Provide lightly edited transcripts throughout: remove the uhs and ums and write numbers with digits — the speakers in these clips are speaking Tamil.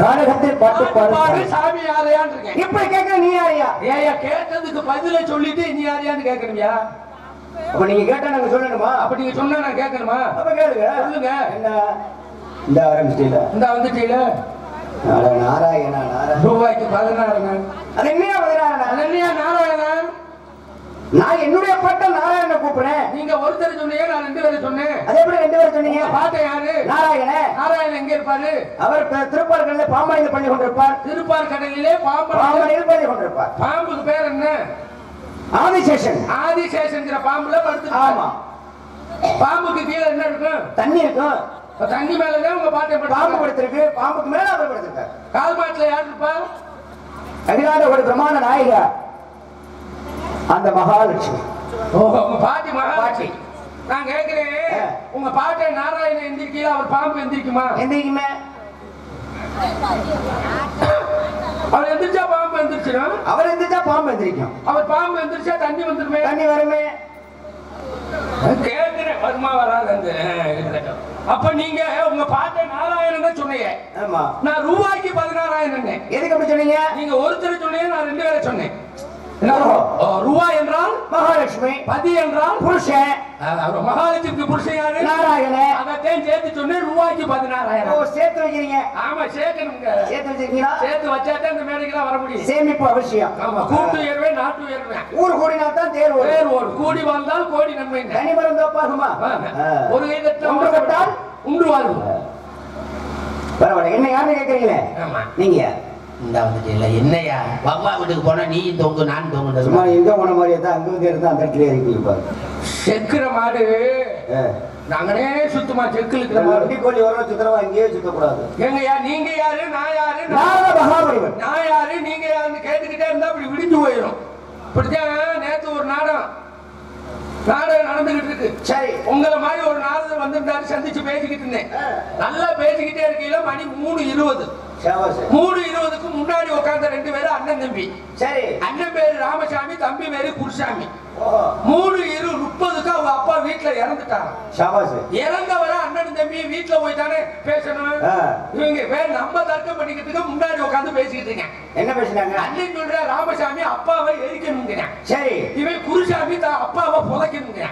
காரகத்தில் பாட்டு பாடு சாமி யாரையான்னு இருக்கேன். இப்ப கேட்க நீ யாரையா? ஏயா கேட்டதுக்கு பதில சொல்லிட்டு நீ யாரையான்னு கேட்கணும்யா? அப்ப நீங்க கேட்டா நாங்க சொல்லணுமா? அப்ப நீங்க சொன்னா நான் கேட்கணுமா? அப்ப கேளுங்க. சொல்லுங்க. என்ன இந்த ஆரம்பிச்சிட்டீல? இந்த வந்துட்டீல நாராயணா நாராயண ரூபாய்க்கு 16. அது என்னையா 16? அது என்னையா நாராயணன்? நான் என்னுடைய பாட்டை நாராயண கூப்பிடுறேன். நீங்க ஒருத்தர் சொன்னீங்க, நான் 2 பேரை சொன்னேன். அதே எப்படி 2 பேரும் சொன்னீங்க? பாட்டை யாரு? நாராயண. நாராயணன் எங்க இருப்பாரு? அவர் திருப்பார்கடலில் பாம்பாயில் பண்ணி கொண்டிருப்பார். திருப்பார் கடலிலே பாம்பாயில் பண்ணி கொண்டிருப்பார். பாம்புக்கு பேர் என்ன? ஆதிசேஷன். ஆதிசேஷன்ங்கிற பாம்புல படுத்து. ஆமா. பாம்புக்கு கீழே என்ன இருக்கும்? தண்ணி இருக்கும். தண்ணி மேலதான் உங்க பாட்டை பாம்பு படுத்திருக்கு. பாம்புக்கு மேல அவர் படுத்திருக்கார். கால் மாட்டுல யாரு இருப்பா? அகிலாண்ட ஒரு பிரமாண நாயகா அந்த மகாலட்சுமி. உங்க பாட்டி மகாலட்சுமி. நான் கேட்கிறேன், உங்க பாட்டை நாராயணன் எந்திரிக்கல, அவர் பாம்பு எந்திரிக்குமா? எந்திரிக்குமே. அவர் எந்திரிச்சா பாம்பு எந்திரிச்சிடும். அவர் எந்திரிச்சா பாம்பு எந்திரிக்கும். அவர் பாம்பு எந்திரிச்சா தண்ணி வந்துருமே. தண்ணி வருமே. கேட்கிறேன், வருமா வராது. அப்ப நீங்க உங்க பாட்டை நாராயணன் தான் சொன்னீங்க. ஆமா. நான் ரூபாய்க்கு 16,000. எதுக்கு அப்படி சொன்னீங்க? நீங்க ஒருத்தர் சொன்னீங்க, நான் 2 பேரை சொன்னேன். ரூபாய் என்றால் மகாலட்சுமி, பதி என்றால் புருஷன். மகாலட்சுமிக்கு புருஷன் யாரு? நாராயண. அதைத்தான் சேர்த்து சொன்னேன், ரூபாய்க்கு 16,000. சேர்த்து வைக்கிறீங்க. ஆமா, சேர்க்கணுங்க. சேர்த்து வச்சிருக்கீங்களா? சேர்த்து வச்சாதான் இந்த மேடைக்கெல்லாம் வர முடியும். சேமிப்பு அவசியம். ஆமா, கூட்டு உயர்வே நாட்டு உயர்வே. ஊர் கூடினால் தான் தேர் ஓடும். தேர் ஓடும். கூடி வாழ்ந்தால் கோடி நன்மை. தனி மரம் தோப்பாகுமா? ஒரு கைதட்டம் ஒன்று கட்டால் உண்டு வாழ்வு. பரவாயில்ல. என்ன யாருன்னு கேட்கறீங்களே? ஆமா. நீங்க இந்த வந்துட்டு இல்ல என்னையா பப்பா வீட்டுக்கு போனா நீ தொங்கு நான் தொங்கு. சும்மா எங்க போன மாதிரியே தான் அங்க வந்து இருந்தா அந்த இடத்துல இருக்கீங்க. செக்குற மாடு நாங்களே சுத்தமா செக்கு இருக்கிற மாடு. கோழி வர சுத்தரவா இங்கேயே சுத்தக்கூடாது. எங்கயா நீங்க யாரு, நான் யாரு? மகாபலிவன். நான் யாரு, நீங்க யாருன்னு கேட்டுக்கிட்டே இருந்தா அப்படி விடிஞ்சு போயிடும். இப்படித்தான் நேத்து ஒரு நாடகம் நடந்துகிட்டு இருக்கு. சரி, உங்களை மாதிரி ஒரு நாரதர் வந்திருந்தாரு, சந்திச்சு பேசிக்கிட்டு இருந்தேன். நல்லா பேசிக்கிட்டே இருக்கையில மணி 3:20. 3:20க்கு முன்னாடி உட்கார்ந்த 2 பேரும் அண்ணன் தம்பி. சரி, அண்ணன் பேரு ராமசாமி, தம்பி பேரு குருசாமி. 3:30க்கு அவங்க அப்பா வீட்டுல இறந்துட்டாங்க. இறந்தவர அண்ணன் தம்பி வீட்டுல போய் தானே பேசணும். இவங்க பேர் நம்ம தர்க்கம் பண்ணிக்கிட்டு முன்னாடி உட்கார்ந்து பேசிக்கிட்டு இருக்கேன். என்ன பேசினாங்க? அண்ணன் சொல்ற ராமசாமி அப்பாவை எரிக்கணுங்க. சரி, இவன் குருசாமி அப்பாவை புதைக்கணுங்க.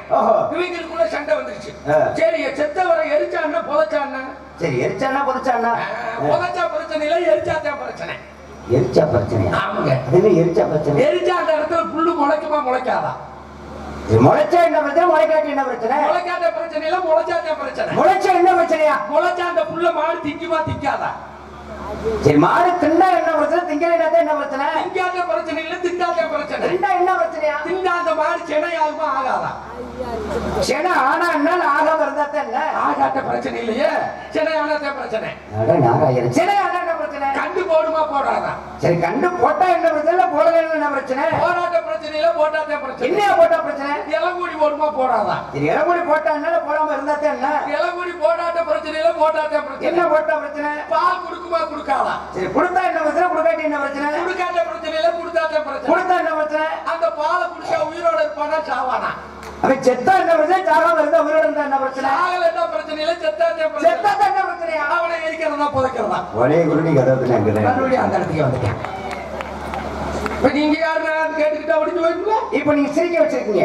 இவங்களுக்குள்ள சண்டை வந்துருச்சு. சரி, செத்தவரை எரிச்சான்னா புதைச்சான்னா? சரி, எரிச்சானா புதைச்சானா? புதைச்சா பிரச்சனை இல்ல, எரிச்சாதான் பிரச்சனை. எரிச்சா பிரச்சனை? ஆமாங்க. அது எரிச்சா பிரச்சனை. எரிச்சா அந்த இடத்துல புல்லு முளைக்குமா முளைக்காதா? முளைச்சா என்ன பிரச்சனை, முளைக்காட்டி என்ன பிரச்சனை? முளைக்காட்ட பிரச்சனை இல்ல, முளைச்சாதான் பிரச்சனை. முளைச்சா என்ன பிரச்சனையா? முளைச்சா அந்த புல்ல மாடு திங்குமா திங்காதா? சரி, மாடு திண்டா என்ன பிரச்சனை, திங்கலைன்னா என்ன பிரச்சனை? திங்காத பிரச்சனை இல்ல, திண்டாத பிரச்சனை. திண்டா என்ன பிரச்சனையா? திண்டா அந்த மாடு செனை ஆகுமா ஆகாதா? செனை ஆனா என்ன, ஆகாம இருந்தா என்ன? ஆகாட்ட பிரச்சனை இல்லையே, செனை ஆனாதான் பிரச்சனை. செனை ஆனா என்ன பிரச்சனை? கண்டு போடுமா போடாதா? சரி, கண்டு போட்டா என்ன பிரச்சனை, போடல என்ன பிரச்சனை? போராட்ட பிரச்சனை இல்ல, போட்டாதான் பிரச்சனை. என்ன போட்டா பிரச்சனை? இளங்கூடி போடுமா போடாதா? சரி, இளங்கூடி போட்டா என்ன, போடாம இருந்தாதான் என்ன? இளங்கூடி போடாட்ட பிரச்சனை இல்ல, போட்டாதான் பிரச்சனை. என்ன போட்டா பிரச்சனை? பால் கொடுக்குமா கொடுக்காதா? சரி, கொடுத்தா என்ன பிரச்சனை, கொடுக்காட்டி என்ன பிரச்சனை? கொடுக்காட்ட பிரச்சனை இல்ல, கொடுத்தாதான் பிரச்சனை. கொடுத்தா என்ன பிரச்சனை? அந்த பாலை குடிச்சா உயிரோட இருப்பானா சாவானா? அவன் செத்தா என்ன பிரச்சனை, சாகாம இருந்தா உயிரோட இருந்தா என்ன பிரச்சனை? சாகல என்ன பிரச்சனை இல்ல, செத்தாதான் பிரச்சனை. செத்தாதான் என்ன பிரச்சனை? அவனை எரிக்கிறதா புதைக்கிறதா? ஒரே குருடி கதவுல மறுபடியும் அந்த இடத்துக்கு வந்துட்டேன். இப்ப நீங்க யாரு கேட்டுக்கிட்டா ஒடிஞ்சு போயிருக்கீங்க. இப்ப நீங்க சிரிக்க வச்சிருக்கீங்க,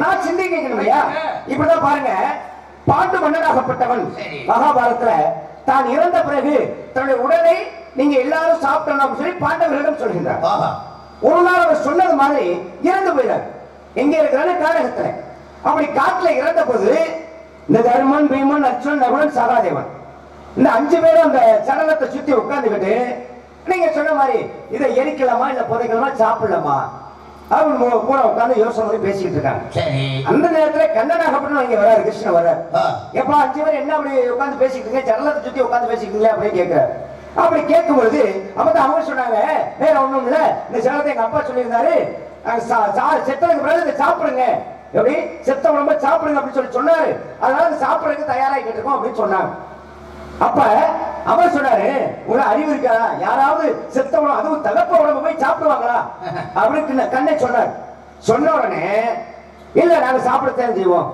நான் சிந்திக்க வைக்கணுமையா? இப்படிதான் பாருங்க, பாட்டு மன்னனாகப்பட்டவன் மகாபாரதத்துல தான் இறந்த பிறகு தன்னுடைய உடலை நீங்க எல்லாரும் சாப்பிட்டோம் சொல்லி பாண்டவர்களிடம் சொல்கின்றார். ஒரு நாள் அவர் சொன்னது மாதிரி இறந்து போயிறார். எங்க இருக்கிறாரு? காடகத்துல. அப்படி காட்டுல இறந்த போது இந்த தர்மன், பீமன், அர்ஜுனன், நகுலன், சகாதேவன் இந்த 5 பேரும் அந்த சடலத்தை சுத்தி உட்கார்ந்துக்கிட்டு நீங்க சொன்ன மாதிரி இதை எரிக்கலாமா இல்ல புதைக்கலாமா சாப்பிடலாமா அவங்க கூட உட்கார்ந்து யோசனை பண்ணி பேசிக்கிட்டு இருக்காங்க. அந்த நேரத்துல கண்ணனாகப்பட்டு இங்க வராரு, கிருஷ்ணன் வர்றாரு. எப்ப 5 பேர் என்ன அப்படி உட்கார்ந்து பேசிக்கிட்டு இருக்கீங்க, சடலத்தை சுத்தி உட்கார்ந்து பேசிக்கிட்டீங்களா அப்படின்னு கேட்கிறாரு. அப்படி கேட்கும் பொழுது அப்பதான் அவங்க சொன்னாங்க, வேற ஒண்ணும் இல்ல, இந்த சடலத்தை எங்க அப்பா சொல்லியிருந்தாரு, செத்ததுக்கு பிறகு இதை சாப்பிடுங்க, எப்படி செத்த உடம்ப சாப்பிடுங்க அப்படின்னு சொல்லி சொன்னாரு. அதனால சாப்பிடுறதுக்கு தயாராகிட்டு இருக்கோம் அப்படின்னு சொன்னாங்க. அப்ப அவர் சொன்னாரு, உங்க அறிவு இருக்கா, யாராவது செத்த உடம்பு அதுவும் தகப்ப உடம்பு போய் சாப்பிடுவாங்களா அப்படின்னு கண்ணை சொன்னார். சொன்ன உடனே இல்ல நாங்க சாப்பிடத்தான் செய்வோம்.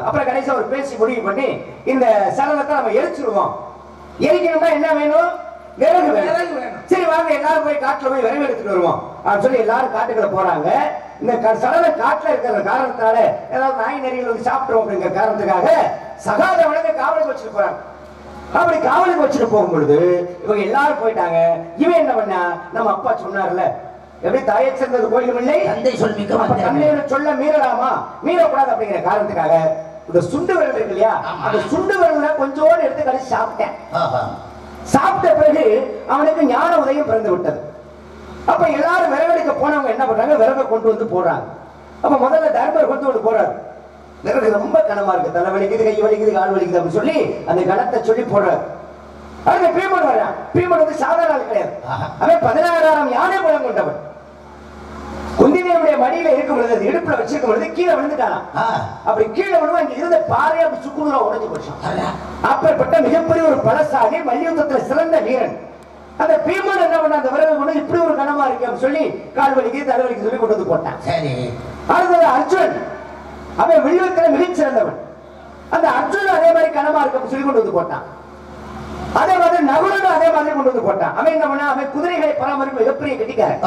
அப்புறம் கடைசியா ஒரு பேசி முடிவு பண்ணி இந்த சடலத்தை நம்ம எரிச்சிருவோம். எரிக்கணும்னா என்ன வேணும்? விறகு விறகு வேணும். வேணும். சரி வாங்க எல்லாரும் போய் காட்டுல போய் விறகு எடுத்துட்டு வருவோம் அப்படின்னு சொல்லி எல்லாரும் காட்டுக்குள்ள போறாங்க. இந்த சடல காட்டுல இருக்கிற காரணத்தால ஏதாவது நாய் நரிகள் வந்து சாப்பிட்டுரும் அப்படிங்கிற காரணத்துக்காக சகாதேவனை காவலுக்கு வச்சுட்டு போறாங்க. அப்படி காவலுக்கு வச்சுட்டு போகும் பொழுது இவங்க எல்லாரும் போயிட்டாங்க. இவன் என்ன பண்ணா, நம்ம அப்பா சொன்னார்ல, எப்படி தாயை சேர்ந்தது கோயிலும் இல்லை தந்தை சொல் மிக்க தந்தையோட சொல்ல மீறலாமா, மீறக்கூடாது அப்படிங்கிற காரணத்துக்காக இந்த சுண்டு விரல் இருக்கு இல்லையா, அந்த சுண்டு விரல்ல கொஞ்சோடு எடுத்து கழிச்சு சாப்பிட்டேன். சாப்பிட்ட பிறகு அவனுக்கு ஞான உதயம் பிறந்து விட்டது. அப்ப எல்லாரும் விறகடிக்க போனவங்க என்ன பண்றாங்க, விறகை கொண்டு வந்து போடுறாங்க. அப்ப முதல்ல தர்மர் கொண்டு வந்து போறாரு. விறகு ரொம்ப கனமா இருக்கு, தலை வலிக்குது, கை வலிக்குது, கால் வலிக்குது அப்படின்னு சொல்லி அந்த கணத்தை சொல்லி போடுறாரு. அடுத்த பீமன் வர்றான். பீமன் வந்து சாதாரண ஆள் கிடையாது. அவன் 16,000 யானை பலம் கொண்டவன். குந்திதேவனுடைய மடியில இருக்கும் பொழுது, இடுப்புல வச்சிருக்கும் பொழுது கீழே விழுந்துட்டான். அப்படி கீழே விழுவா இங்க இருந்த பாறையை அப்படி சுக்குநூறா உடைஞ்சு போச்சான். அப்பேற்பட்ட மிகப்பெரிய ஒரு பலசாலி, மல்யுத்தத்துல சிறந்த வீரன். அந்த பீமன் என்ன பண்ண, அந்த விறகு கொண்டு இப்படி ஒரு கனமா இருக்கு அப்படின்னு சொல்லி கால் வலிக்கு தலை வலிக்கு சொல்லி கொண்டு வந்து போட்டான். சரி. அடுத்தது அர்ஜுன், அவன் வில்லுவத்துல மிகச்சிறந்தவன். அந்த அர்ஜுன் அதே மாதிரி கனமா இருக்கு அப்படின்னு சொல்லி கொண்டு வந்து போட்டான். அதே மாதிரி நகுலனும் அதே மாதிரி கொண்டு வந்து போட்டான். அவன் என்ன பண்ணா, அவன் குதிரைகளை பராமரிப்பு மிகப்பெரிய கெட்டிக்காரன்.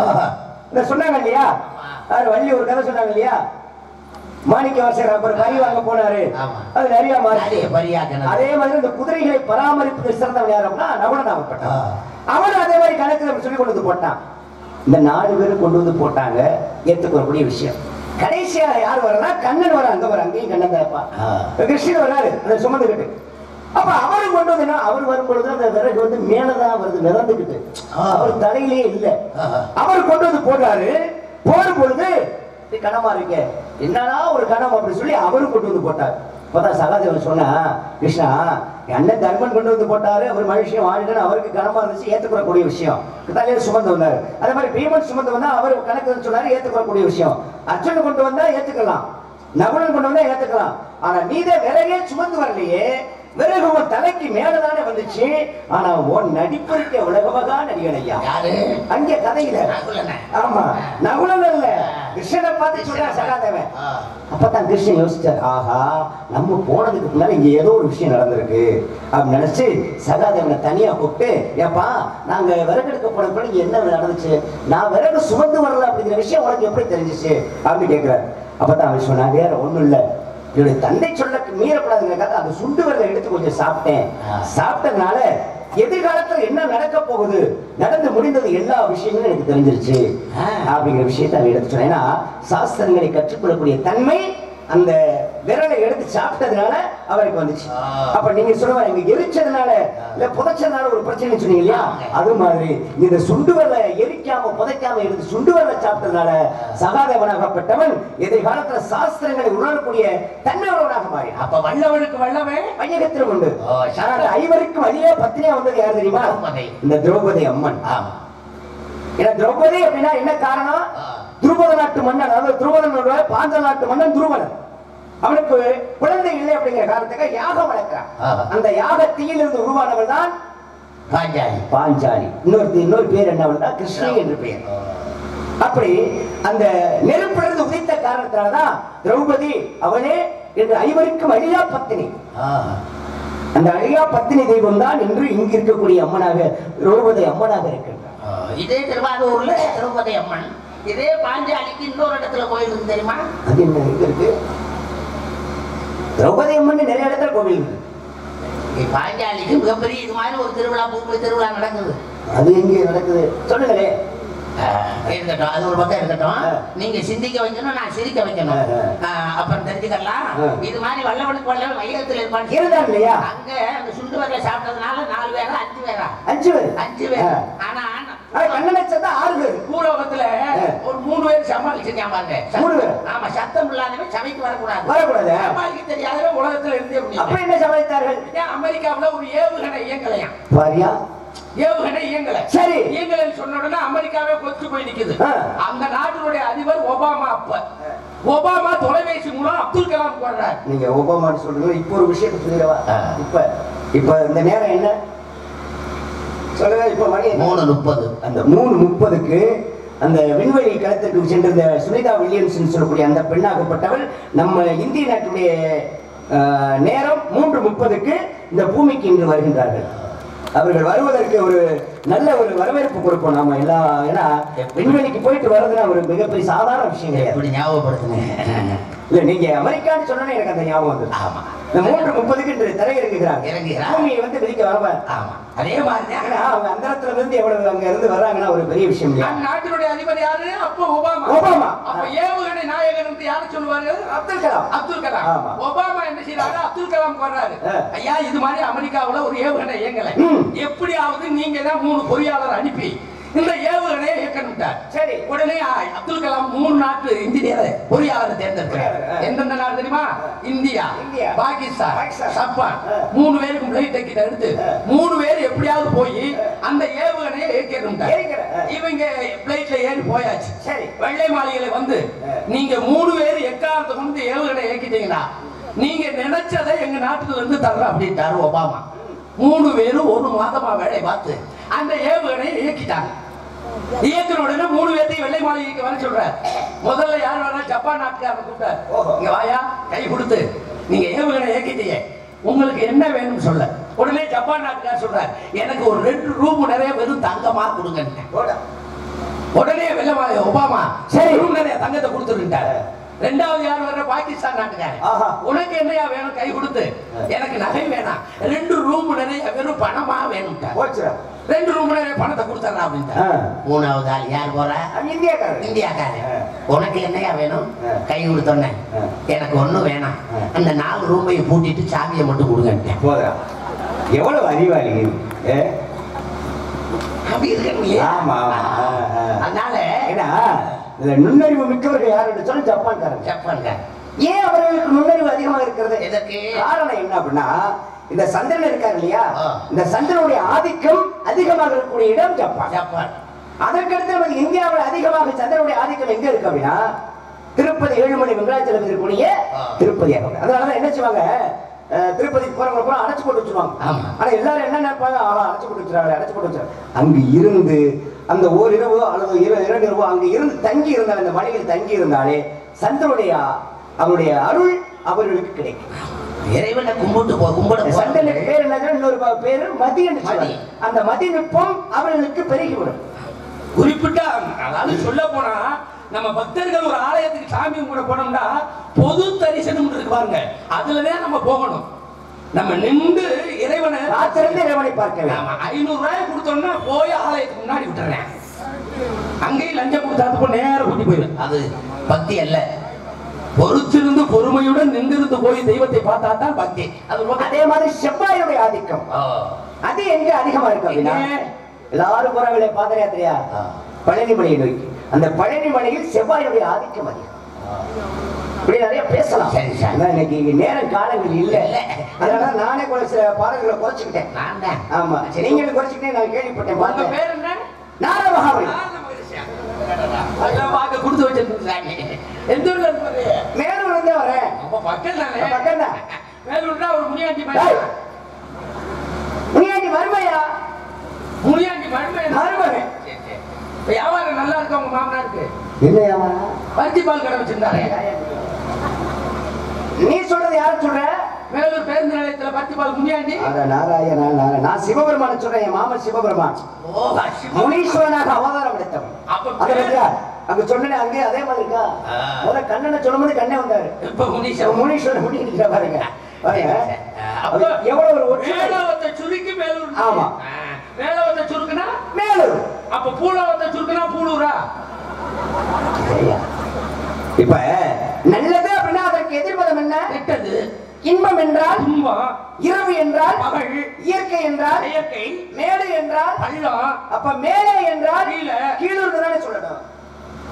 இந்த சொன்னாங்க இல்லையா, வள்ளி ஒரு கதை சொன்னாங்க இல்லையா, மாணிக்க வாசகர் அப்புறம் கறி வாங்க போனாரு, அது நிறைய மாறி. அதே மாதிரி இந்த குதிரைகளை பராமரிப்பு சிறந்தவன் யார் அப்படின்னா நகுலன் ஆகப்பட்டான். அவன் அதே மாதிரி கணக்கு சொல்லி கொண்டு வந்து போட்டான். இந்த 4 பேரும் கொண்டு வந்து போட்டாங்க. ஏத்துக்கக்கூடிய விஷயம். கடைசியா யார் வரனா, கண்ணன் வர. அங்க வர, அங்கேயும் கண்ணன் தான்ப்பா. கிருஷ்ணன் வராரு அந்த சுமந்துகிட்டு. அப்ப அவரு கொண்டு வந்து, அவர் வரும்பொழுது அந்த விறகு வந்து மேலதான் வருது, மிதந்துகிட்டு. அவர் தலையிலேயே இல்ல. அவர் கொண்டு வந்து போடுறாரு. போடும் பொழுது கனமா இருக்க, என்னன்னா ஒரு கனம் அப்படின்னு சொல்லி அவரும் கொண்டு வந்து போட்டார். அப்பதான் சகாதேவன் சொன்னா, கிருஷ்ணா அண்ணன் தர்மன் கொண்டு வந்து போட்டாரு, அவர் மனுஷன் வாழ்க்கை அவருக்கு கனமா இருந்துச்சு, ஏத்துக்கூடக்கூடிய விஷயம். தலையில சுமந்து வந்தாரு. அதே மாதிரி பீமன் சுமந்து வந்தா அவர் கணக்கு சொன்னாரு, ஏத்துக்கூடக்கூடிய விஷயம். அர்ஜுனன் கொண்டு வந்தா ஏத்துக்கலாம், நகுலன் கொண்டு வந்தா ஏத்துக்கலாம். ஆனா நீதே விறகே சுமந்து வரலையே, விறகு உன் தலைக்கு மேலதானே வந்துச்சு. ஆனா உன் நடிப்பிற்கு உலகமகா நடிகன் ஐயா. அங்க கதையில ஆமா நகுலன் இல்ல, கிருஷ்ணனை பார்த்து சொல்ற சகாதேவன். அப்பதான் கிருஷ்ணன் யோசிச்சார், ஆஹா நம்ம போனதுக்கு முன்னால இங்க ஏதோ ஒரு விஷயம் நடந்திருக்கு அப்படின்னு நினைச்சு சகாதேவனை தனியா கூப்பிட்டு, ஏப்பா நாங்க விறகு எடுக்க போனப்ப இங்க என்ன நடந்துச்சு, நான் விறகு சுமந்து வரல அப்படிங்கிற விஷயம் உனக்கு எப்படி தெரிஞ்சிச்சு அப்படின்னு கேட்கிறாரு. அப்பதான் அவன் சொன்னா, வேற ஒண்ணும் இல்ல, என்னுடைய தந்தை சொல்ல மீறக்கூடாதுங்கிறதுக்காக அந்த சுண்டு விரலை எடுத்து கொஞ்சம் சாப்பிட்டேன். சாப்பிட்டதுனால எதிர்காலத்துல என்ன நடக்க போகுது, நடந்து முடிந்தது எல்லா விஷயங்களும் எனக்கு தெரிஞ்சிருச்சு அப்படிங்கிற விஷயத்தை எடுத்து சொன்னேன். ஏன்னா சாஸ்திரங்களை கற்றுக்கொள்ளக்கூடிய தன்மை அந்த விரலை எடுத்து சாப்பிட்டதுனால அவருக்கு வந்துச்சு. அப்ப நீங்க சொல்லுவாங்க இங்க எரிச்சதுனால இல்ல புதைச்சதுனால ஒரு பிரச்சனை சொன்னீங்க இல்லையா, அது மாதிரி இந்த சுண்டு விரலை எரிக்காம புதைக்காம எடுத்து சுண்டு விரலை சாப்பிட்டதுனால சகாதேவனாகப்பட்டவன் எதிர்காலத்துல சாஸ்திரங்களை உணரக்கூடிய தன்மையுள்ளவனாக மாறி. அப்ப வல்லவனுக்கு வல்லவன் வையகத்திலும் உண்டு. ஐவருக்கும் வழியே பத்தினியா வந்தது யார் தெரியுமா, இந்த திரௌபதி அம்மன். ஏன்னா திரௌபதி அப்படின்னா என்ன காரணம், துருபத நாட்டு மன்னன், அதாவது துருபதனோட பாஞ்ச நாட்டு மன்னன் துருபதன். அவனுக்கு குழந்தை இல்லை அப்படிங்கிற காரணத்துக்கு யாகம் வளர்க்கிறான். அந்த யாகத்தில் இருந்து உருவானவள் தான் பாஞ்சாலி. இன்னொரு பேர் என்ன, கிருஷ்ணி என்று பெயர். அப்படி அந்த நெருப்பிலிருந்து உதித்த காரணத்தினால்தான் திரௌபதி அவனே என்று ஐவருக்கும் அழியா பத்தினி. அந்த அழியா பத்தினி தெய்வம் தான் இன்று இங்கு இருக்கக்கூடிய அம்மனாக திரௌபதி அம்மனாக இருக்கின்றார். இதே திருவாரூர்ல திரௌபதி அம்மன், இதே பாஞ்சாலிக்கு இன்னொரு இடத்துல கோயில் இருக்கு தெரியுமா? அது என்ன இருக்கு, திரௌபதி அம்மன் நிறைய இடத்துல கோவில் இருக்கு. பாஞ்சாலிக்கு மிகப்பெரிய இது மாதிரி ஒரு திருவிழா, பூமி திருவிழா நடக்குது. அது எங்க நடக்குது சொல்லுங்களே. இருக்கட்டும், அது ஒரு பக்கம் இருக்கட்டும். நீங்க சிந்திக்க வைக்கணும், நான் சிரிக்க வைக்கணும், அப்புறம் தெரிஞ்சுக்கலாம். இது மாதிரி வல்லவனுக்கு வல்லவன் வையகத்தில் இருப்பான் இருந்தா இல்லையா, அங்க அந்த சுண்டு வரல சாப்பிட்டதுனால 4 பேரா 5 பேரா 5 பேர். ஆனா கண்ணனை சேர்ந்தா 6 பேர். பூலோகத்துல ஒரு 3 பேர் சமாளிச்சிருக்கான் பாருங்க. 3 பேர். ஆமா, சத்தம் இல்லாதவன் சபைக்கு வரக்கூடாது. சமாளிக்க தெரியாதவன் உலகத்துல இருந்தே முடியும். அப்ப என்ன சமாளித்தார்கள், அமெரிக்காவுல ஒரு ஏவுகணை இயங்கலையாம். பாரியா ஏவுகணை இயங்கல. சரி, இயங்கலன்னு சொன்ன உடனே அமெரிக்காவே கொத்து போய் நிக்குது. அந்த நாட்டினுடைய அதிபர் ஒபாமா. அப்ப ஒபாமா தொலைபேசி மூலம் அப்துல் கலாம் போடுறாரு. நீங்க ஒபாமான்னு சொல்றீங்க. இப்ப ஒரு விஷயத்தை சொல்லிடவா, இப்ப இந்த நேரம் என்ன சொல்லுங்க, இப்ப மணி 3:30. அந்த 3:30க்கு அந்த விண்வெளி களத்திற்கு சென்ற சுனிதா வில்லியம்ஸ் சொல்லக்கூடிய அந்த பெண்ணாகப்பட்டவள் நம்ம இந்திய நாட்டுடைய நேரம் 3:30க்கு இந்த பூமிக்கு இன்று வருகின்றார்கள். அவர்கள் வருவதற்கு ஒரு நல்ல ஒரு வரவேற்பு கொடுப்போம் நாம எல்லாம். ஏன்னா விண்வெளிக்கு போயிட்டு வர்றதுன்னா ஒரு மிகப்பெரிய சாதாரண விஷயம் கிடையாது. எப்படி ஞாபகப்படுத்துங்க. இல்ல நீங்க அமெரிக்கான்னு சொன்னோன்னே எனக்கு அந்த ஞாபகம் வந்து. ஆமா, இந்த 3:30 இன்று தரையிறங்குகிறாங்க. பூமியை வந்து மிதிக்க வரவ. ஆமா, அதே மாதிரி அவங்க அந்தரத்துல இருந்து எவ்வளவு அங்க இருந்து வர்றாங்கன்னா ஒரு பெரிய விஷயம் இல்லையா? நாட்டினுடைய அதிபர் யாரு? அப்போ ஒபாமா. அப்ப ஏவுகணை நாயகன் யாரு சொல்லுவாரு? அப்துல் கலாம். ஒபாமா என்ன செய்யறாரு? அப்துல் கலாம் வர்றாரு. ஐயா, இது மாதிரி அமெரிக்காவுல ஒரு ஏவுகணை இயங்கல, எப்படியாவது நீங்க தான் 3 பொறியாளர் அனுப்பி இந்த ஏவுகணையை இயக்கணும்ட்டார். சரி, உடனே அப்துல் கலாம் 3 நாட்டு இன்ஜினியர் பொறியாளர் தேர்ந்தெடுக்கிறார். எந்தெந்த நாடு தெரியுமா? India, Pakistan, Japan. 3 பேருக்கும் பிளைட் டிக்கெட் எடுத்து 3 பேர் எப்படியாவது போய் அந்த ஏவுகணையை இயக்கணும்ட்டார். இவங்க பிளைட்ல ஏறி போயாச்சு. சரி, வெள்ளை மாளிகையில வந்து நீங்க 3 பேர் எக்காரத்தை கொண்டு ஏவுகணை இயக்கிட்டீங்கன்னா நீங்க நினைச்சதை எங்க நாட்டுல இருந்து தர்றோம் அப்படின்ட்டாரு ஒபாமா. 3 பேரும் 1 மாதமா வேலை பார்த்து அந்த ஏவுகணையை இயக்கிட்டாங்க. இயக்கின உடனே 3 பேர்த்தையும் வெள்ளை மாளிகைக்கு வர சொல்றாரு. முதல்ல யார் வரா? ஜப்பான் நாட்டுக்காரர் கூப்பிட்டார். இங்க வாயா, கை கொடுத்து நீங்க ஏவுகணை இயக்கிட்டீங்க, உங்களுக்கு என்ன வேணும்னு சொல்ல. உடனே ஜப்பான் நாட்டுக்காரர் சொல்றாரு, எனக்கு ஒரு 2 ரூம் நிறைய வெறும் தங்கமா கொடுங்க. உடனே வெள்ளை மாளிகை ஒபாமா சரி ரூம் நிறைய தங்கத்தை கொடுத்துருட்டாரு. 2வது யார் வர்ற? பாகிஸ்தான் நாட்டுக்காரர். உனக்கு என்னையா வேணும்? கை கொடுத்து எனக்கு நகை வேணாம், 2 ரூம் நிறைய வெறும் பணமா வேணும். 2 ரூம் நிறைய பணத்தை கொடுத்துறா அப்படின்ட்டு. 3வது ஆள் யார் போற? இந்தியாக்காரர். உனக்கு என்னையா வேணும்? கை கொடுத்தோன்னே எனக்கு ஒண்ணும் வேணாம், அந்த 4 ரூமையும் பூட்டிட்டு சாவியை மட்டும் கொடுங்க. போதா, எவ்வளவு அறிவாளி அப்படி இருக்கு. அதனால நுண்ணறிவு மிக்கவர்கள் யார் என்று சொல்லி ஜப்பான்காரன். ஏன் அவர்களுக்கு நுண்ணறிவு அதிகமாக இருக்கிறது? எதற்கு காரணம் என்ன அப்படின்னா, இந்த சந்திரன் இருக்காரு இல்லையா, இந்த சந்திரனுடைய ஆதிக்கம் அதிகமாக இருக்கக்கூடிய இடம் ஜப்பான். அதற்கடுத்து நமக்கு இந்தியாவில் அதிகமாக சந்திரனுடைய ஆதிக்கம் எங்க இருக்கு அப்படின்னா திருப்பதி, ஏழுமலை வெங்கடாச்சலம் இருக்கக்கூடிய திருப்பதி. அதனாலதான் என்ன செய்வாங்க, திருப்பதிக்கு போறவங்க பூரா அடைச்சு போட்டு வச்சுருவாங்க. ஆனா எல்லாரும் என்ன நினைப்பாங்க, அடைச்சு போட்டு வச்சிருக்காங்க. அங்கு இருந்து அந்த ஓரிரவு அல்லது 2 இரவு அங்கு இருந்து தங்கி இருந்தால், அந்த மலையில் தங்கி இருந்தாலே சந்திரனுடைய அவருடைய அருள் அவர்களுக்கு கிடைக்கும். இறைவனை கும்பிட்டு சந்திரனுக்கு பேர் என்ன? இன்னொரு பேரு மதி என்று சொல்லி அந்த மதி நுட்பம் அவர்களுக்கு பெருகிவிடும். குறிப்பிட்ட அதாவது சொல்ல போனா நம்ம பக்தர்கள் ஒரு ஆலயத்துக்கு சாமி கும்பிட போனோம்னா பொது தரிசனம் இருக்கு பாருங்க, அதுலதான் நம்ம போகணும். நம்ம நின்று இறைவனை காத்திருந்து இறைவனை பார்க்க வேண்டும். 500 ரூபாய் கொடுத்தோம்னா போய் ஆலயத்துக்கு முன்னாடி விட்டுறேன், அங்கேயும் லஞ்சம் கொடுத்தாது நேரம் கூட்டி போயிடும். அது பக்தி அல்ல. பொறுத்திருந்து பொறுமையுடன் நின்றிருந்து போய் தெய்வத்தை பார்த்தா தான் பக்தி. அதே மாதிரி செவ்வாயுடைய ஆதிக்கம் அது எங்க அதிகமா இருக்கு அப்படின்னா, எல்லாரும் போறாங்களே பாத யாத்திரையா பழனி மலையை நோக்கி, அந்த பழனி மலையில் செவ்வாயுடைய ஆதிக்கம் அதிகம். இப்படி நிறைய பேசலாம். இன்னைக்கு நேரம் காலங்கள் இல்ல, அதனால நானே கூட சில பாடல்களை குறைச்சுக்கிட்டேன். ஆமா, நீங்களும் குறைச்சுக்கிட்டே நான் கேள்விப்பட்டேன். உங்க பேர் என்ன? நாரமகாவலி. கொடுத்து வச்சிருக்காங்க. எந்த ஊர்ல இருந்து? மேலூர்ல இருந்தே வரேன். பக்கம் தானே? பக்கம் தான். மேலூர்னா ஒரு முனியாண்டி மருமையா? முனியாண்டி மருமகன். வியாபாரம் நல்லா இருக்கு உங்க மாமனாருக்கு? என்ன வியாபாரம்? பருத்தி பால் கடை வச்சிருந்தாரு. நீ சொல்றது யாரும் சொல்ற? மேலூர் பேருந்து நிலையத்துல பருத்தி பால் முனியாண்டி. நான் சிவபெருமான சொல்றேன். என் மாமன் சிவபெருமான் முனீஸ்வரனாக அவதாரம் எடுத்தவன். அங்க சொன்ன அங்கே அதே மாதிரி இருக்கா? முதல்ல கண்ணனை சொல்லும் போது கண்ணே வந்தாரு. இப்ப முனீஸ்வரன் முடிக்கிற பாருங்க. எவ்வளவு ஒரு மேலவத்தை சுருக்கி மேலூர். ஆமா, மேலவத்தை சுருக்குனா மேலூர். அப்ப பூலவத்தை சுருக்குனா பூலூரா? இப்ப நல்லது அப்படின்னா அதற்கு எதிர்பதம் என்ன? கெட்டது. இன்பம் என்றால் இன்பம், இரவு என்றால் பகல், இயற்கை என்றால் இயற்கை, மேடு என்றால் பள்ளம். அப்ப மேலே என்றால் கீழே, கீழூர் தானே சொல்லணும்.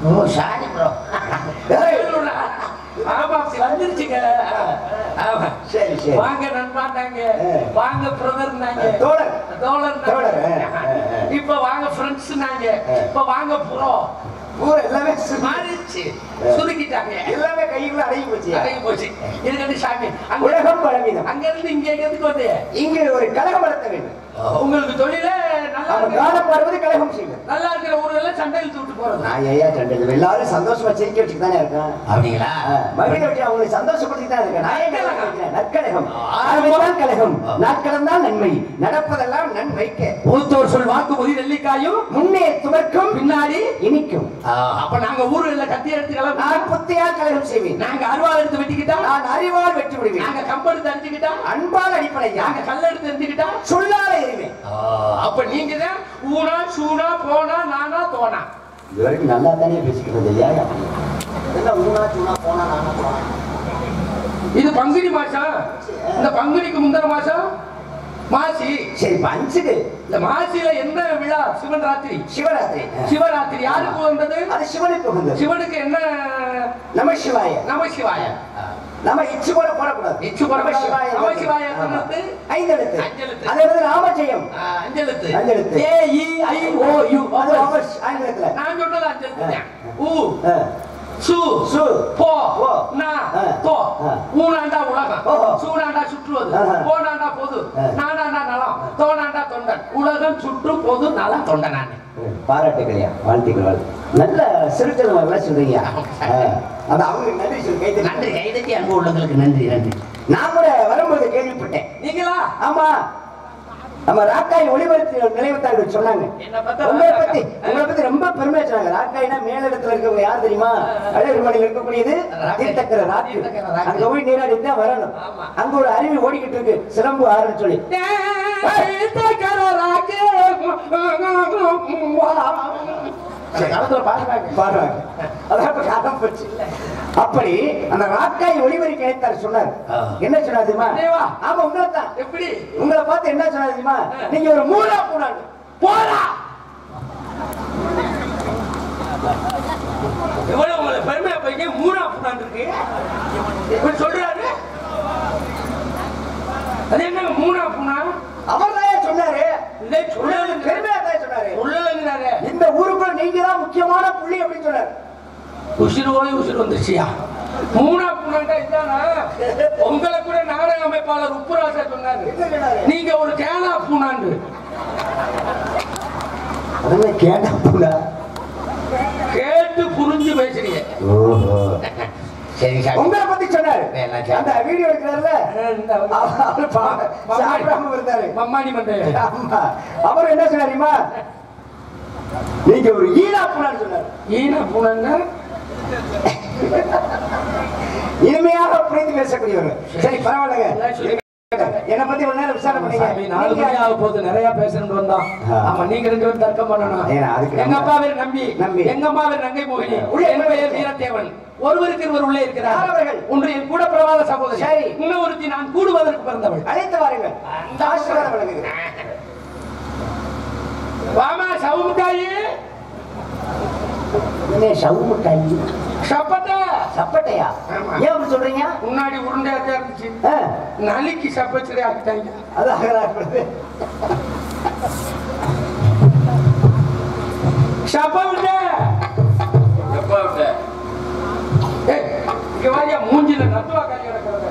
ஓ சாரி ப்ரோ. வந்துருச்சுங்க. சரி சரி, வாங்க நண்பாண்டாங்க, வாங்க பிரதர்னாங்க, தோழர். இப்ப வாங்க ஃப்ரெண்ட்ஸ் நாங்க, இப்ப வாங்க ப்ரோ. எல்லாமே மாறிடுச்சு, சுருக்கிட்டாங்க. எல்லாமே கைக்குள்ள அடங்கி போச்சு. இது சாமி உலகம் பலவீனம். அங்க இருந்து இங்க எதுக்கு வந்து இங்க ஒரு கழகம் வளர்த்த வேண்டும். உங்களுக்கு தொழில நல்லா காலம் பாடுவது கழகம் செய்யும். நல்லா இருக்கிற ஊர்ல சண்டை இழுத்து விட்டு போறது? நான் ஏன் சண்டை இழுத்து? எல்லாரும் சந்தோஷமா சிரிக்க வச்சுட்டு தானே இருக்கேன். அப்படிங்களா? மகிழ வச்சு அவங்களை சந்தோஷப்படுத்திட்டு தான் இருக்கேன். நான் ஏன் கலகம்? நற்கலகம். ஆரம்பித்தான் கலகம், நாட்கடந்தான் நன்மை, நடப்பதெல்லாம் நன்மைக்க. மூத்தோர் சொல் வாக்குறுதி நெல்லிக்காயும் முன்னே துவர்க்கும், பின்னாடி இனிக்கும். அப்ப நாங்க ஊர்ல கத்தி எடுத்துக்கலாம். நான் புத்தையா கலகம் செய்வேன். நாங்க அருவாள் எடுத்து வெட்டிக்கிட்டா, நான் அறிவால் வெற்றி விடுவேன். நாங்க கம்பெடுத்து அடிச்சுக்கிட்டா, அன்பால் அடிப்படை. நாங்க கல்ல எடுத்து எரிஞ்சுக்கிட்டா, சொல்லால எறிவேன். அப்ப நீங்க தான் ஊனா சூனா போனா நானா தோனா. இது வரைக்கும் நல்லா தானே பேசிக்கிறது. ஏன் என்ன ஊனா சூனா போனா நானா தோனா? இது பங்குனி மாசம். இந்த பங்குனிக்கு முந்தின மாசம் மாசி. சரி, பஞ்சுக்கு இந்த மாசியில என்ன விழா? சிவன் ராத்திரி. சிவராத்திரி. சிவராத்திரி யாருக்கு வந்தது? அது சிவனுக்கு வந்தது. சிவனுக்கு என்ன? நம சிவாய. நம சிவாய. நம்ம இச்சு கூட போடக்கூடாது. இச்சு கூட நம சிவாய. நம சிவாய எத்தனை? 5 எழுத்து. 5 எழுத்து. அதே மாதிரி ராமஜெயம் 5 எழுத்து. 5 எழுத்து. AEIOU. அது அவர்ஸ் ஆங்கிலத்துல. நான் சொன்னது 5 எழுத்து தான். ஊ சு சு போ போ நா தோ. ஊனாண்டா உலகம், ஓஹோ. சூனாண்டா சுற்றுவது, ஆஹா. போனாண்டா பொது, நானாண்டா நலம், தோனாண்டா தொண்டன். உலகம் சுற்று பொது நலம் தொண்டன். நான் பாராட்டுகளையா, வாழ்த்துக்கள். நல்ல சிறுத்தல் நல்லா சொல்றீங்க. அது அவங்க நன்றி சொல்லி கைது. நன்றி, கைதட்டி அன்பு உள்ளங்களுக்கு நன்றி நன்றி. நான் கூட வரும்போது கேள்விப்பட்டேன். நீங்களா? ஆமா, நம்ம ராக்காய் ஒளிபரப்பு நிலையத்தார்கள் சொன்னாங்க. உங்களை பத்தி ரொம்ப பெருமையா சொன்னாங்க. ராக்காய்னா மேலிடத்துல இருக்கவங்க யார் தெரியுமா? அழகுமலையில் இருக்கக்கூடியது தீர்த்தக்கர ராக்கு. அங்க போய் நீராடி தான் வரணும். அங்க ஒரு அருவி ஓடிக்கிட்டு இருக்கு, சிலம்பு ஆறுன்னு சொல்லி. பாடுறாங்க. அப்படி அந்த ராக்காய் ஒளிபரப்பு நிலையத்தார் சொன்னார். என்ன சொன்னார் தெரியுமா? ஆமா, உங்களை தான். எப்படி? உங்களை பார்த்து என்ன சொன்னார் தெரியுமா? நீங்க ஒரு மூலா போனாங்க. போடா. எவ்வளவு உங்களை பெருமையா போய் மூணா போனான் இருக்கு. இப்படி சொல்றாரு. அது என்ன மூணா போனா? அவர் தான் சொன்னாரு. இதை சொல்லல, பெருமையா தான் சொன்னாரு. சொல்லலங்கிறாரு. இந்த ஊருக்குள்ள நீங்க தான் முக்கியமான புள்ளி அப்படின்னு சொன்னாரு. உசிறு போய் உசிறு வந்துருச்சியா? மூணா பூனாண்டா இதானா? உங்களை கூட நாடக அமைப்பாளர் உப்புராசா சொன்னாரு, நீங்க ஒரு கேனா பூனாண்டு. அதெல்லாம் கேட்டா பூனா கேட்டு புரிஞ்சு பேசுறீங்க. சரி சார், உங்களை பத்தி சொன்னாரு. அந்த வீடியோ எடுக்கிறாருல, சாப்பிடாம இருந்தாரு மம்மாடி மண்டே. அவர் என்ன சொன்னாருமா? நீங்க ஒரு ஈனா பூனான்னு சொன்னாரு. ஈனா பூனாங்க இனிமையாக புரிந்து பேசக்கூடியவர்கள். சரி, பரவாயில்லைங்க. என்ன பத்தி ஒரு நேரம் விசாரணை பண்ணீங்க. 4 மணி ஆக போது நிறைய பேசணும்னு வந்தோம். ஆமா, நீங்க 2 பேரும் தர்க்கம் பண்ணணும். எங்க அப்பா பேர் நம்பி, எங்க அம்மா பேர் நங்கை மோகினி, என் பெயர் வீரத்தேவன். ஒருவருக்கு இருவர் உள்ளே இருக்கிறார். ஒன்று என் கூட பிரபாத சகோதரி, இன்னொருத்தி நான் கூடுவதற்கு பிறந்தவள். அழைத்து வாருங்கள். ஆசீர்வாதம் வழங்குகிறேன். வாமா சவுமுட்டாயி. என்ன சவுமுட்டாயி? சப்பட்டை. சப்பட்டையா? ஏன் அப்படி சொல்றீங்க? முன்னாடி உருண்டையா இருந்துச்சு, நலிக்கு சப்பச்சரை ஆக்கிட்டாங்க. அது அகராடுறது. சப்பவிட்ட இங்க வாரியா மூஞ்சில நத்துவா காலி கிடக்கிறது.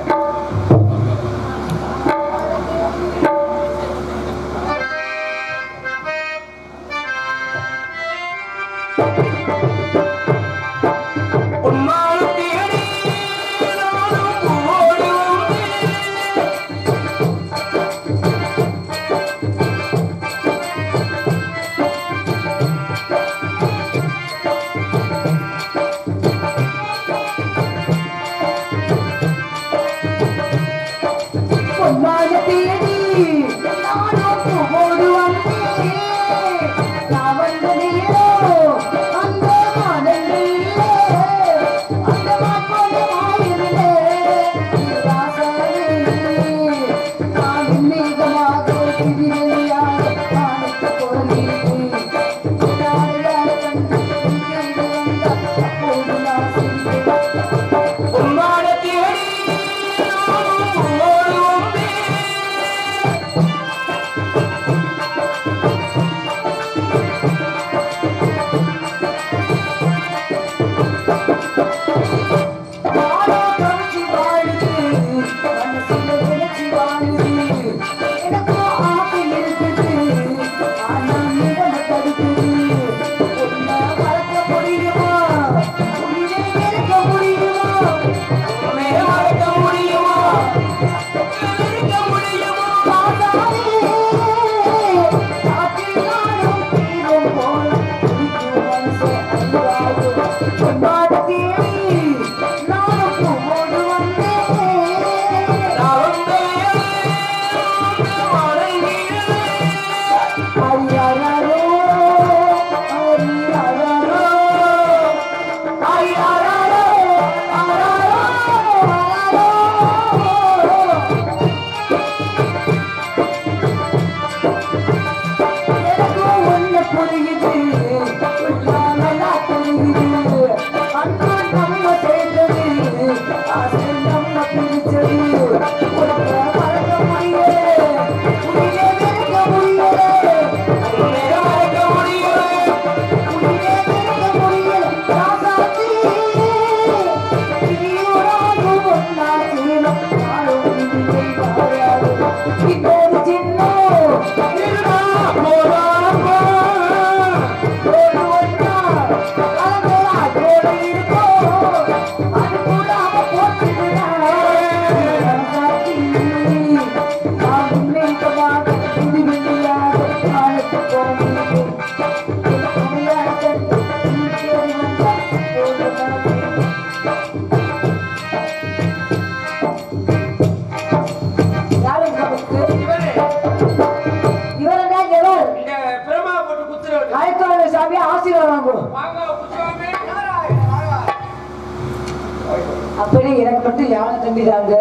அப்படி எனக்கு மட்டும் யானை தம்பிதாங்க.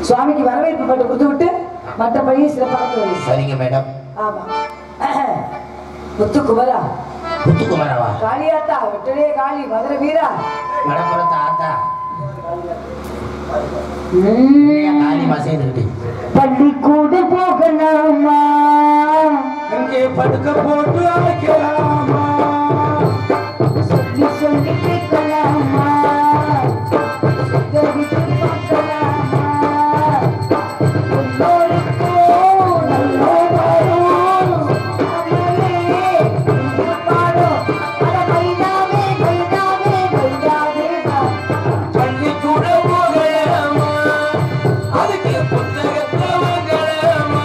சுவாமிக்கு வரவேற்பு பட்டு கொடுத்து விட்டு மற்றபடி சிறப்பாக. சரிங்க மேடம். ஆமா. முத்துக்குமரா. முத்துக்குமராவா? காளியாத்தா, வெட்டரே காளி, மதுரை வீரா. வடபுறத்து ஆத்தா. காளி மசைந்துக்கிட்டு. பள்ளிக்கூடம் போகலாமா? அங்கே படுக்க போட்டு அழைக்கலாமா? சொல்லி சொல்லி கேட்கலாமா? கவித்து பார்க்கலாமா? எல்லோருக்கோ நல்லோ வரும் அமலே பாடும் அட கைதாவே கைதாவே கைதாவே பள்ளிக்கூடம் போகலாமா? அதுக்கு புத்தகத்தை வாங்கலாமா?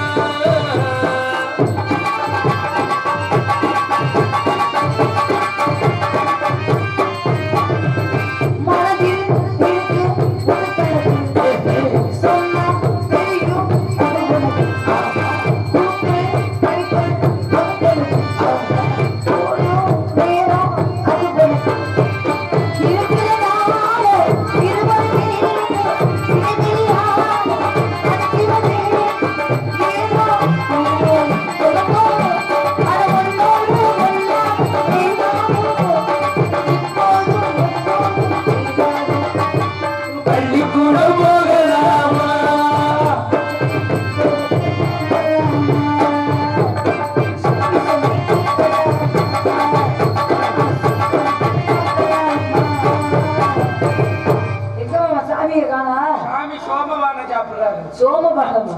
சோமபாகமா?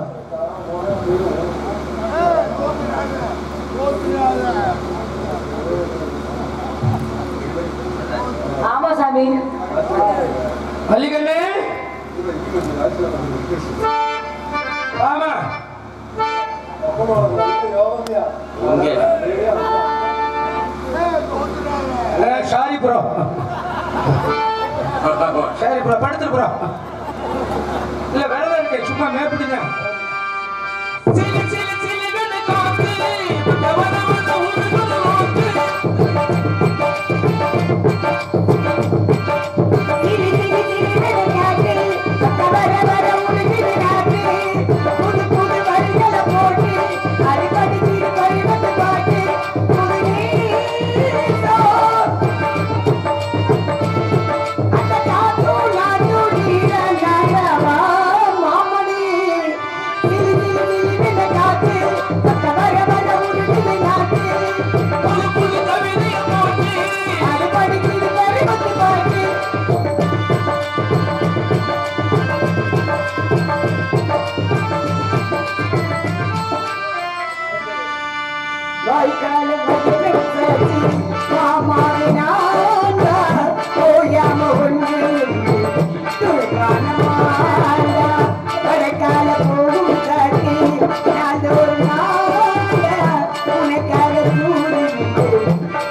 ஆமா சாமி. மல்லிகண்ணே ஆமா சாரி ப்ரோ, சரி ப்ரோ, படுத்துரு ப்ரோ. இல்ல வேலை இருக்கு, சும்மா மேப்பிடுங்க.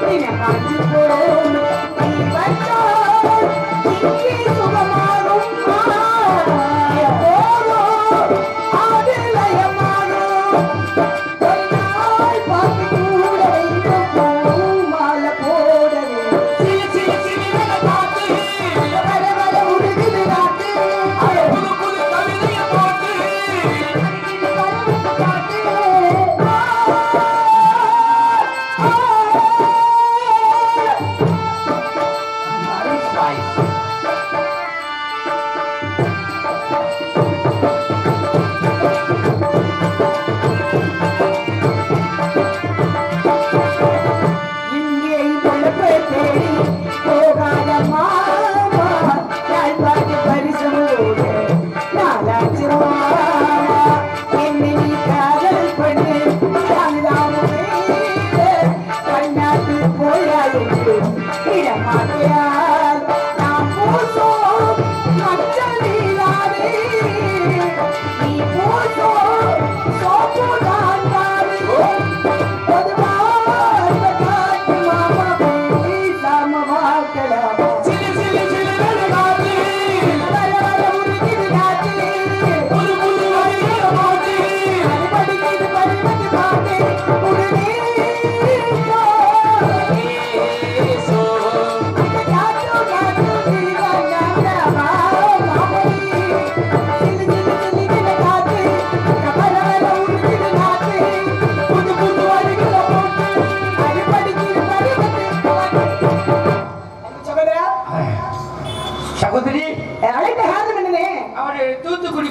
உனக்காக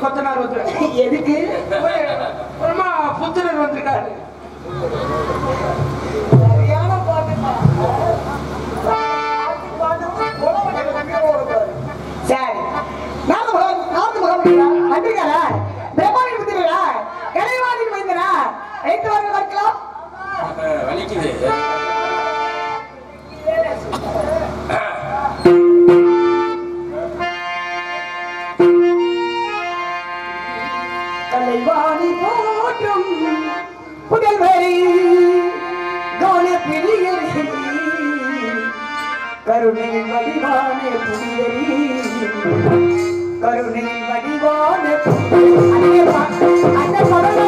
கொத்தனார் வந்து எதுக்கு அப்புறமா புத்திரர் வந்திருக்காரு. சரியான பாட்டுப்பா. சரி நாத்து முகம் அன்றிக்காரா பிரம்மாவின் புத்திரரா கலைவாணின் மைந்தனா ஐந்து வாரம் பார்க்கலாம். வலிக்குது. கலைவாணி போற்றும் புகழ்வரி கவன பிரியரி கருணை வடிவான புரியரி கருணை வடிவான அந்த வாடி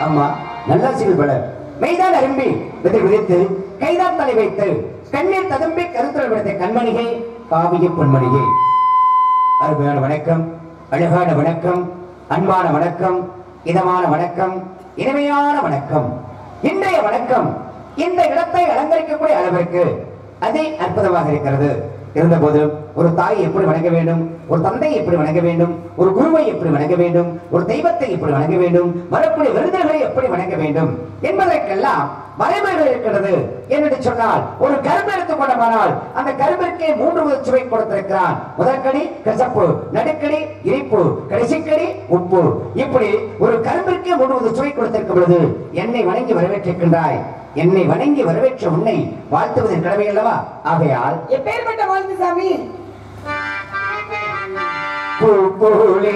அம்மா நல்லாசிகள் பல மெய்தான் அரும்பி விதை விதைத்து கைதான் தலை வைத்து கண்ணீர் ததும்பி கருத்தல் விடுத்த கண்மணிகை காவிய பொன்மணிகை அருமையான வணக்கம், அழகான வணக்கம், அன்பான வணக்கம், இதமான வணக்கம், இனிமையான வணக்கம். இன்றைய வணக்கம் இந்த இடத்தை அலங்கரிக்கக்கூடிய அளவிற்கு அதே அற்புதமாக இருக்கிறது. இருந்தபோதும் ஒரு தாயை எப்படி வணங்க வேண்டும், ஒரு தந்தையை எப்படி வணங்க வேண்டும், ஒரு குருவை எப்படி வணங்க வேண்டும், ஒரு தெய்வத்தை எப்படி வணங்க வேண்டும், வரக்கூடிய விருதுகளை எப்படி வணங்க வேண்டும் என்பதற்கெல்லாம் வரைமுறைகள் இருக்கிறது என்று சொன்னால், ஒரு கரும்பு எடுத்துக்கொண்டமானால் அந்த கரும்பிற்கே 3 சுவை கொடுத்திருக்கிறான். முதற்கடி கசப்பு, நடுக்கடி இனிப்பு, கடைசிக்கடி உப்பு. இப்படி ஒரு கரும்பிற்கே 3 சுவை கொடுத்திருக்கும் பொழுது என்னை வணங்கி வரவேற்றிருக்கின்றாய். என்னை வணங்கி வரவேற்ற உன்னை வாழ்த்துவதன் கடமை அல்லவா? ஆகையால் எப்பேற்பட்ட வாழ்த்து சாமி? பூப்போலே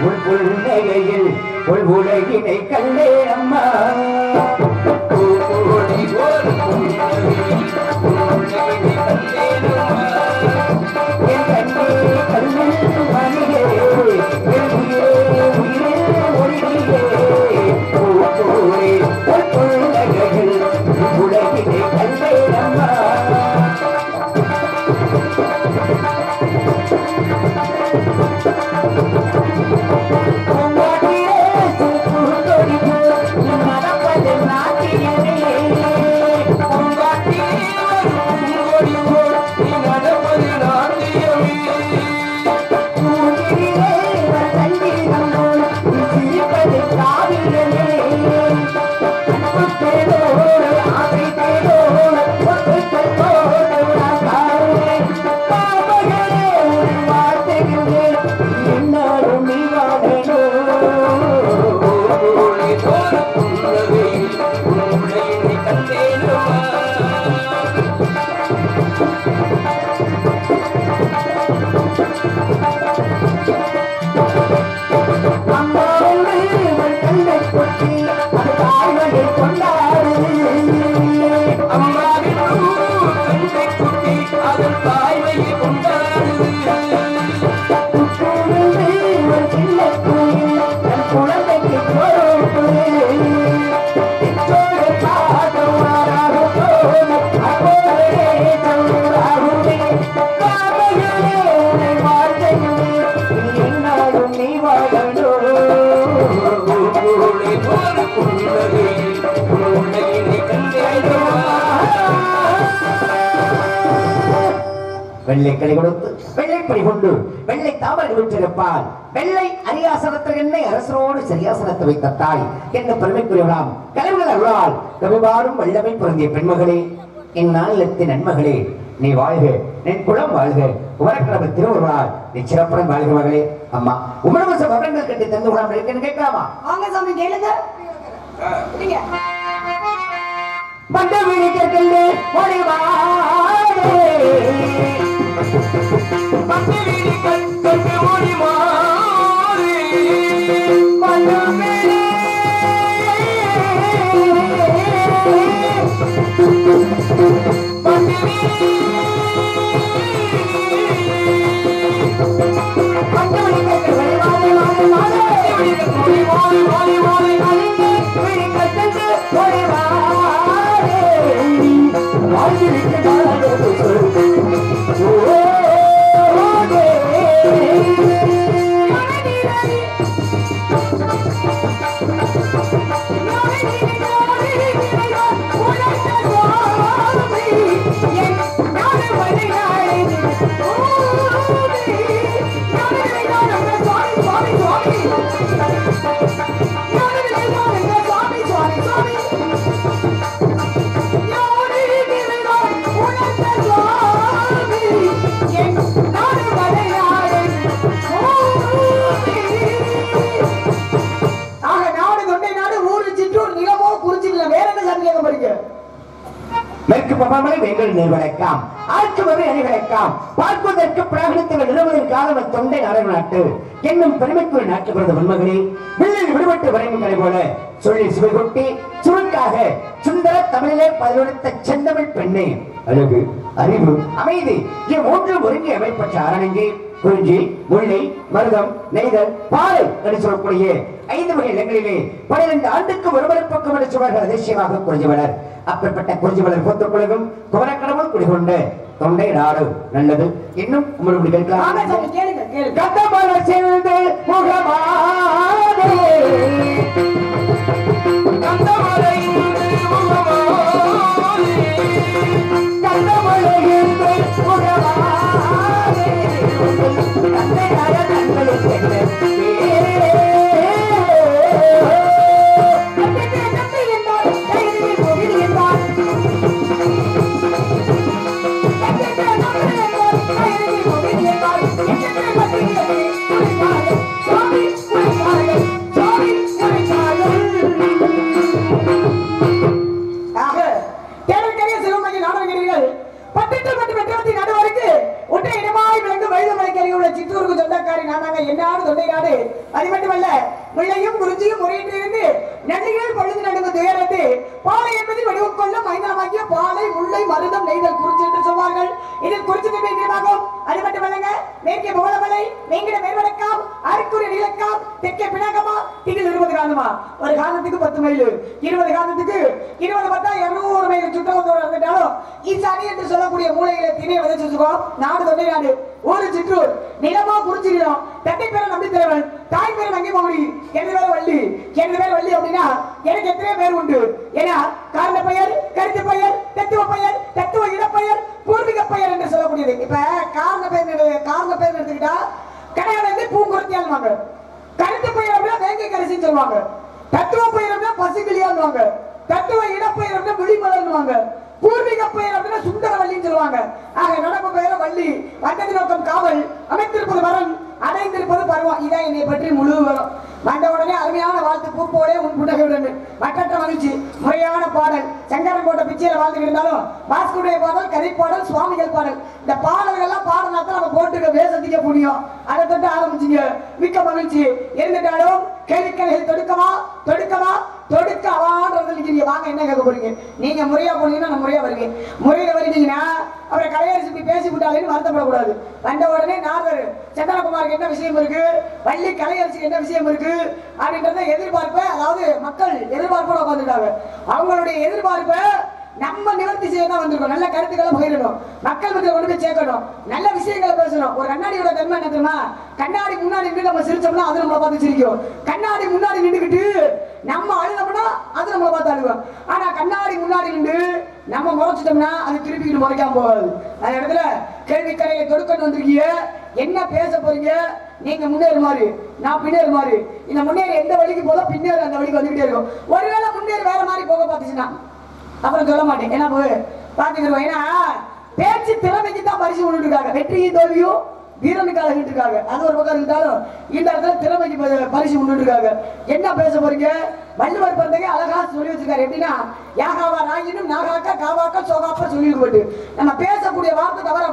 உன் புன்னகையில் உள் உலகினை கண்டேன் அம்மா. பூப்போலே ஒரு புன்னகையில் உள் உலகினை கண்டேன் அம்மா. என் கண்ணே கண்ணில் மணியே என் உயிரே உயிரே ஒளியே. பூப்போலே உன் புன்னகையில் உள் உலகினை கண்டேன் அம்மா. பூவாட்டிலே பூ கொடிப்பு வெள்ளை களி கொடுத்து வெள்ளை படி கொண்டு வெள்ளை தாமரை விட்டிருப்பாள். வெள்ளை அரியாசனத்தில் என்னை அரசரோடு சரியாசனத்தை வைத்த தாய் என்ன பெருமைக்குரியவளாம் கலைவுகள் அருளால் கவிபாடும் வல்லமை பொருந்திய பெண்மகளே, இந்நாளிலத்தின் நன்மகளே, நீ வாழ்க, நின் குலம் வாழ்க, உமரக்கிழமை திருவுருளால் நீ சிறப்புடன் வாழ்க மகளே. அம்மா உமரவச விவரங்கள் கட்டி தந்து விடாமல் இருக்கேன்னு கேட்கலாமா? வாங்க சாமி கேளுங்க. மண்ட வீடுகள் ஓடிவாரே, மண்ட வீடுகள் தொட்டு ஓடிவாரே, மண்ட வீடு மண்ட வீடு மண்ட வீடுகள் ஓடிவாரே, மண்ட வீடுகள் ஓடிவாரே, மண்ட வீடுகள் தொட்டு ஓடிவாரே. மேற்கு பபாமலை வெங்கல் நிர்வகிക്കാം ஆட்சி வரை அணிவழைக்காம் பார்ப்பதற்கு பிராகணத்தில் நிறுவனம் காலம் தொண்டை நாடு நாட்டு என்னும் பெருமைக்குரிய நாட்டு பிறந்த மண்மகளே, வில்லில் விடுபட்டு வரைமுறை போல சொல்லி சுவை கொட்டி சுருக்காக சுந்தர தமிழிலே பதிலொடுத்த செந்தமிழ் பெண்ணே, அழகு அறிவு அமைதி மூன்று ஒருங்கி அமைப்பற்ற அரணங்கி குறிஞ்சி முல்லை மருதம் நெய்தல் பாலை என்று சொல்லக்கூடிய 5 வகை இடங்களிலே 12 ஆண்டுக்கு ஒருவரை பக்கம் என்று சொல்வார்கள். அதிசயமாக குறிஞ்சிவளர். அப்பேற்பட்ட குறிஞ்சிவளர் போத்துக்குலகும் குமரக்கடவுள் குடிகொண்ட தொண்டை நாடு நல்லது. இன்னும் உங்களுக்கு கேட்கலாம். கந்தமலர் சேர்ந்து முகமாதே, கந்தமலை கந்தமலை முகமாதே, தந்தை நாய தங்களுக்கு சிற்றூருக்கு சொந்தக்காரி நானாங்க என்னாடு தொண்டை நாடு. அது மட்டுமல்ல, முள்ளையும் குறிஞ்சியும் முறையிட்டிருந்து நன்றிகள் பொழுது நடுங்கு துயரத்து பாலை என்பது வடிவம் கொள்ளும் மைதானமாகிய பாலை முல்லை மருதம் நெய்தல் குறிஞ்சி என்று சொல்வார்கள். இதில் குறிஞ்சி தீர்மாகும். அது மட்டுமல்லங்க, மேற்கே புகழமலை நீங்கிட மேற்படக்காம் அரைக்குறை நீளக்காம் தெற்கே பினாகமா திகில் 20 காலமா. ஒரு காலத்துக்கு 10 மைல், 20 காலத்துக்கு 20 பார்த்தா 200 மைல் சுற்றத்தோடு இருந்துட்டாலும் ஈசானி என்று சொல்லக்கூடிய மூலைகளை திணை விதைச்சு வச்சுக்கோம். நாடு தொண்டை நாடு, ஒரு சிற்றூர், நிலமா குறிச்சிடும். தட்டை பேரை நம்பி தலைவன், தாய் பேரை வங்கி மௌனி, எனது பேர் வள்ளி. எனது பேர் வள்ளி அப்படின்னா எனக்கு எத்தனை பேர் உண்டு? ஏன்னா காரண பெயர், கருத்து பெயர், தத்துவ பெயர், தத்துவ இடப்பெயர், பூர்வீக பெயர் என்று சொல்லக்கூடியது. இப்ப காரண பெயர் எடுத்துக்கிட்டா கடையாள பூங்குறத்தியால் வாங்க, கருத்து பெயர் அப்படின்னா வேங்கை கரிசின்னு சொல்லுவாங்க, தத்துவ பெயர் அப்படின்னா பசுக்கிளியான்னு, தத்துவ இடப்பெயர் அப்படின்னா விழிமலர்னுவாங்க, பூர்வீக பெயர் அப்படின்னா சுந்தரவல்லின்னு சொல்லுவாங்க. ஆக நடப்பு பெயர வள்ளி, வந்தது நோக்கம் காவல், அமைத்திருப்பது வரன், அடைந்திருப்பது பருவம். இதான் என்னை பற்றி முழு வரும். வந்த உடனே அருமையான வாழ்த்து பூப்போலே உன் புன்னகையுடன் மற்றற்ற மகிழ்ச்சி, முறையான பாடல். சங்கரன் போட்ட பிச்சையில வாழ்ந்துட்டு இருந்தாலும் பாஸ்குடைய பாடல், கதை பாடல், சுவாமிகள் பாடல், இந்த பாடல்கள்லாம் பாடலாத்தான் நம்ம போட்டுக்க வேசத்திக்க முடியும். அதை தொட்டு ஆரம்பிச்சுங்க. மிக்க மகிழ்ச்சி. இருந்துட்டாலும் கேள்விக்கணைகள் தொடுக்கமா தொடுக்கமா தொடுக்க அவான்றதுக்கு வாங்க. என்ன கேட்க போறீங்க? நீங்க முறையா போனீங்கன்னா நான் முறையா வருங்க. முறையில வருவீங்கன்னா அவரை கலையரசி பேசி விட்டாலேன்னு வருத்தப்படக்கூடாது. வந்த உடனே நாதர் சந்திரகுமாருக்கு என்ன விஷயம் இருக்கு, வள்ளி கலையரசிக்கு என்ன விஷயம் இருக்கு அப்படின்றத எதிர்பார்ப்ப, அதாவது மக்கள் எதிர்பார்ப்போட உட்காந்துட்டாங்க. அவங்களுடைய எதிர்பார்ப்ப நம்ம நிவர்த்தி செய்ய தான் வந்திருக்கோம். நல்ல கருத்துக்களை பகிரணும், மக்கள் மத்தியில் கொண்டு போய் சேர்க்கணும், நல்ல விஷயங்களை பேசணும். ஒரு கண்ணாடியோட தன்மை என்ன தெரியுமா? கண்ணாடி முன்னாடி நின்று நம்ம சிரிச்சோம்னா அது நம்மளை பார்த்து சிரிக்கும். கண்ணாடி முன்னாடி நின்றுக்கிட்டு நம்ம அழுதோம்னா அது நம்மளை பார்த்து அழுவோம். ஆனா கண்ணாடி முன்னாடி நின்று நம்ம முறைச்சிட்டோம்னா அது திருப்பிக்கிட்டு முறைக்காம போகாது. அந்த இடத்துல கேள்விக்கரையை தொடுக்கணும் வந்திருக்கீங்க, என்ன பேச போறீங்க? நீங்க முன்னேறு மாதிரி, நான் பின்னேறு மாதிரி. இந்த முன்னேறி எந்த வழிக்கு போதோ பின்னேறு அந்த வழிக்கு வந்துகிட்டே இருக்கும். ஒருவேளை முன்னேறி வேற மாதிரி போக பார்த்துச்சுன்னா அப்புறம் சொல்ல மாட்டேன். ஏன்னா பாத்துக்கிறோம். ஏன்னா பேச்சு திறமைக்கு தான் பரிசு கொண்டு இருக்காங்க. வெற்றியும் தோல்வியும் வீரனுக்காக இருக்காங்க. அது ஒரு பக்கம் இருந்தாலும் இந்த இடத்துல திறமைக்கு பரிசு கொண்டு இருக்காங்க. என்ன பேச போறீங்க? வள்ளுவர் பிறந்தகை அழகா சொல்லி வச்சிருக்காரு. எப்படின்னா யாகாவா ராயினும் நாகாக்கா காவாக்கா சோகாப்பா சொல்லி நம்ம பேசக்கூடிய வார்த்தை தவறா